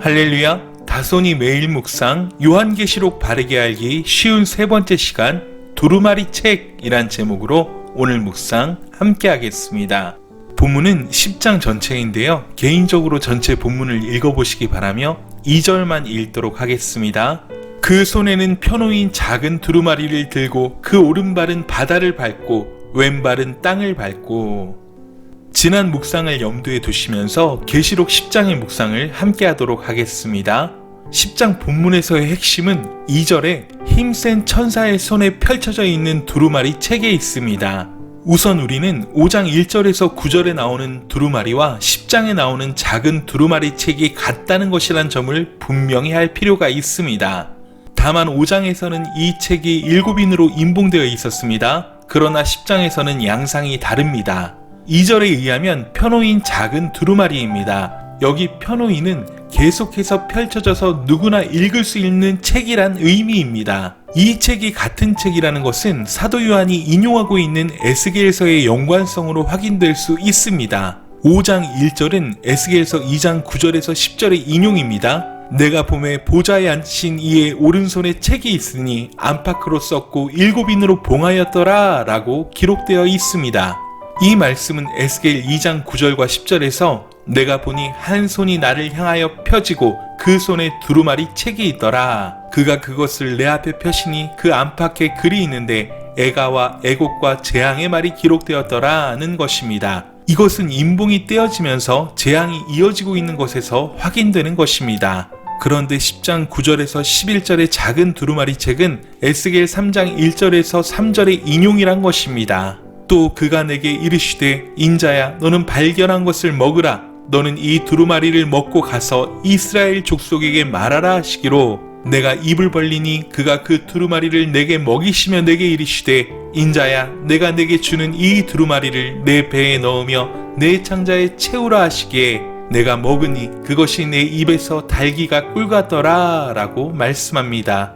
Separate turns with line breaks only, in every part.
할렐루야, 다소니 매일 묵상 요한계시록 바르게 알기 쉬운 세 번째 시간 두루마리 책이란 제목으로 오늘 묵상 함께 하겠습니다. 본문은 10장 전체인데요. 개인적으로 전체 본문을 읽어보시기 바라며 2절만 읽도록 하겠습니다. 그 손에는 펴놓인 작은 두루마리를 들고 그 오른발은 바다를 밟고 왼발은 땅을 밟고. 지난 묵상을 염두에 두시면서 계시록 10장의 묵상을 함께 하도록 하겠습니다. 10장 본문에서의 핵심은 2절에 힘센 천사의 손에 펼쳐져 있는 두루마리 책에 있습니다. 우선 우리는 5장 1절에서 9절에 나오는 두루마리와 10장에 나오는 작은 두루마리 책이 같다는 것이란 점을 분명히 할 필요가 있습니다. 다만 5장에서는 이 책이 7인으로 인봉되어 있었습니다. 그러나 10장에서는 양상이 다릅니다. 2절에 의하면 펴놓인 작은 두루마리입니다. 여기 펴놓이는 계속해서 펼쳐져서 누구나 읽을 수 있는 책이란 의미입니다. 이 책이 같은 책이라는 것은 사도 요한이 인용하고 있는 에스겔서의 연관성으로 확인될 수 있습니다. 5장 1절은 에스겔서 2장 9절에서 10절의 인용입니다. 내가 봄에 보좌에 앉으신 이의 오른손에 책이 있으니 안팎으로 썼고 7인으로 봉하였더라 라고 기록되어 있습니다. 이 말씀은 에스겔 2장 9절과 10절에서 내가 보니 한 손이 나를 향하여 펴지고 그 손에 두루마리 책이 있더라. 그가 그것을 내 앞에 펴시니 그 안팎에 글이 있는데 애가와 애곡과 재앙의 말이 기록되었더라는 것입니다. 이것은 인봉이 떼어지면서 재앙이 이어지고 있는 것에서 확인되는 것입니다. 그런데 10장 9절에서 11절의 작은 두루마리 책은 에스겔 3장 1절에서 3절의 인용이란 것입니다. 또 그가 내게 이르시되 인자야 너는 발견한 것을 먹으라. 너는 이 두루마리를 먹고 가서 이스라엘 족속에게 말하라 하시기로 내가 입을 벌리니 그가 그 두루마리를 내게 먹이시며 내게 이르시되 인자야 내가 내게 주는 이 두루마리를 내 배에 넣으며 내 창자에 채우라 하시기에 내가 먹으니 그것이 내 입에서 달기가 꿀같더라 라고 말씀합니다.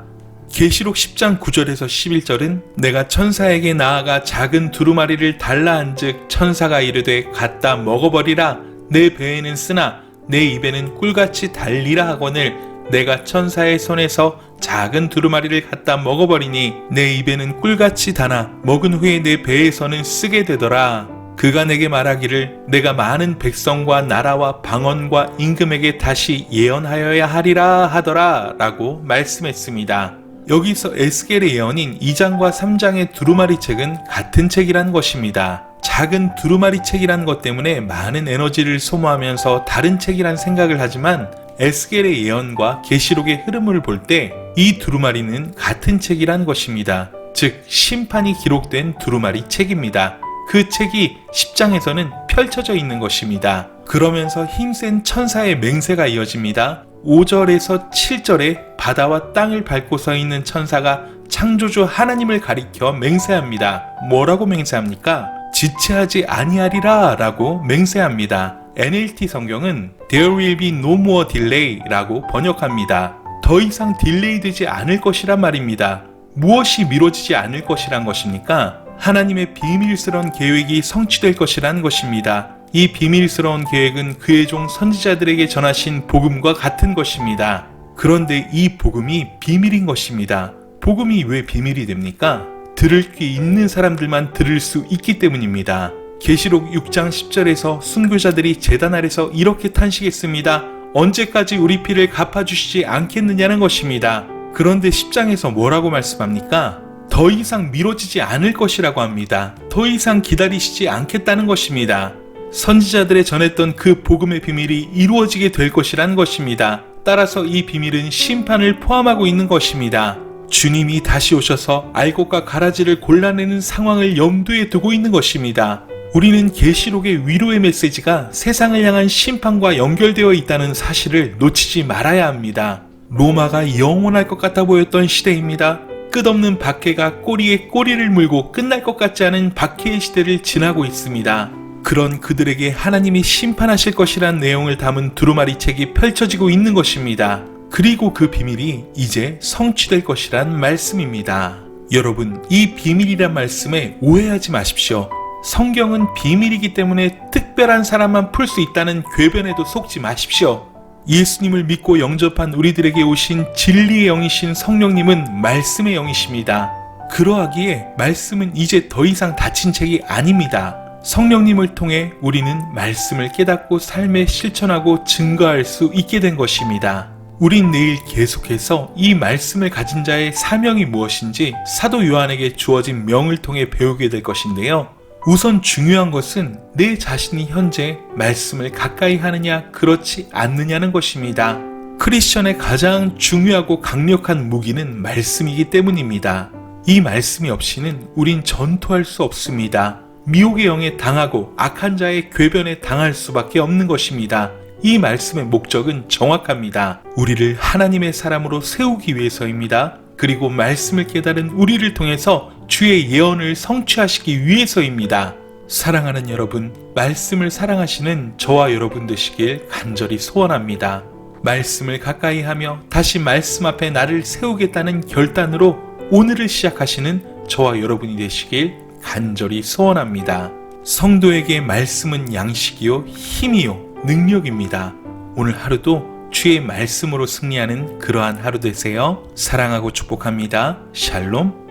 계시록 10장 9절에서 11절은 내가 천사에게 나아가 작은 두루마리를 달라 한즉 천사가 이르되 갖다 먹어버리라. 내 배에는 쓰나 내 입에는 꿀같이 달리라 하거늘 내가 천사의 손에서 작은 두루마리를 갖다 먹어버리니 내 입에는 꿀같이 다나 먹은 후에 내 배에서는 쓰게 되더라. 그가 내게 말하기를 내가 많은 백성과 나라와 방언과 임금에게 다시 예언하여야 하리라 하더라 라고 말씀했습니다. 여기서 에스겔의 예언인 2장과 3장의 두루마리 책은 같은 책이란 것입니다. 작은 두루마리 책이란 것 때문에 많은 에너지를 소모하면서 다른 책이란 생각을 하지만 에스겔의 예언과 계시록의 흐름을 볼 때 이 두루마리는 같은 책이란 것입니다. 즉 심판이 기록된 두루마리 책입니다. 그 책이 10장에서는 펼쳐져 있는 것입니다. 그러면서 힘센 천사의 맹세가 이어집니다. 5절에서 7절에 바다와 땅을 밟고 서 있는 천사가 창조주 하나님을 가리켜 맹세합니다. 뭐라고 맹세합니까? 지체하지 아니하리라 라고 맹세합니다. NLT 성경은 There will be no more delay 라고 번역합니다. 더 이상 딜레이 되지 않을 것이란 말입니다. 무엇이 미뤄지지 않을 것이란 것입니까? 하나님의 비밀스러운 계획이 성취될 것이란 것입니다. 이 비밀스러운 계획은 그의 종 선지자들에게 전하신 복음과 같은 것입니다. 그런데 이 복음이 비밀인 것입니다. 복음이 왜 비밀이 됩니까? 들을 귀 있는 사람들만 들을 수 있기 때문입니다. 계시록 6장 10절에서 순교자들이 제단 아래서 이렇게 탄식했습니다. 언제까지 우리 피를 갚아주시지 않겠느냐는 것입니다. 그런데 10장에서 뭐라고 말씀합니까? 더 이상 미뤄지지 않을 것이라고 합니다. 더 이상 기다리시지 않겠다는 것입니다. 선지자들의 전했던 그 복음의 비밀이 이루어지게 될 것이란 것입니다. 따라서 이 비밀은 심판을 포함하고 있는 것입니다. 주님이 다시 오셔서 알곡과 가라지를 골라내는 상황을 염두에 두고 있는 것입니다. 우리는 계시록의 위로의 메시지가 세상을 향한 심판과 연결되어 있다는 사실을 놓치지 말아야 합니다. 로마가 영원할 것 같아 보였던 시대입니다. 끝없는 박해가 꼬리에 꼬리를 물고 끝날 것 같지 않은 박해의 시대를 지나고 있습니다. 그런 그들에게 하나님이 심판하실 것이란 내용을 담은 두루마리 책이 펼쳐지고 있는 것입니다. 그리고 그 비밀이 이제 성취될 것이란 말씀입니다. 여러분, 이 비밀이란 말씀에 오해하지 마십시오. 성경은 비밀이기 때문에 특별한 사람만 풀 수 있다는 궤변에도 속지 마십시오. 예수님을 믿고 영접한 우리들에게 오신 진리의 영이신 성령님은 말씀의 영이십니다. 그러하기에 말씀은 이제 더 이상 닫힌 책이 아닙니다. 성령님을 통해 우리는 말씀을 깨닫고 삶에 실천하고 증거할 수 있게 된 것입니다. 우린 내일 계속해서 이 말씀을 가진 자의 사명이 무엇인지 사도 요한에게 주어진 명을 통해 배우게 될 것인데요. 우선 중요한 것은 내 자신이 현재 말씀을 가까이 하느냐 그렇지 않느냐는 것입니다. 크리스천의 가장 중요하고 강력한 무기는 말씀이기 때문입니다. 이 말씀이 없이는 우린 전투할 수 없습니다. 미혹의 영에 당하고 악한 자의 궤변에 당할 수밖에 없는 것입니다. 이 말씀의 목적은 정확합니다. 우리를 하나님의 사람으로 세우기 위해서입니다. 그리고 말씀을 깨달은 우리를 통해서 주의 예언을 성취하시기 위해서입니다. 사랑하는 여러분, 말씀을 사랑하시는 저와 여러분 되시길 간절히 소원합니다. 말씀을 가까이 하며 다시 말씀 앞에 나를 세우겠다는 결단으로 오늘을 시작하시는 저와 여러분이 되시길 간절히 소원합니다. 성도에게 말씀은 양식이요 힘이요 능력입니다. 오늘 하루도 주의 말씀으로 승리하는 그러한 하루 되세요. 사랑하고 축복합니다. 샬롬.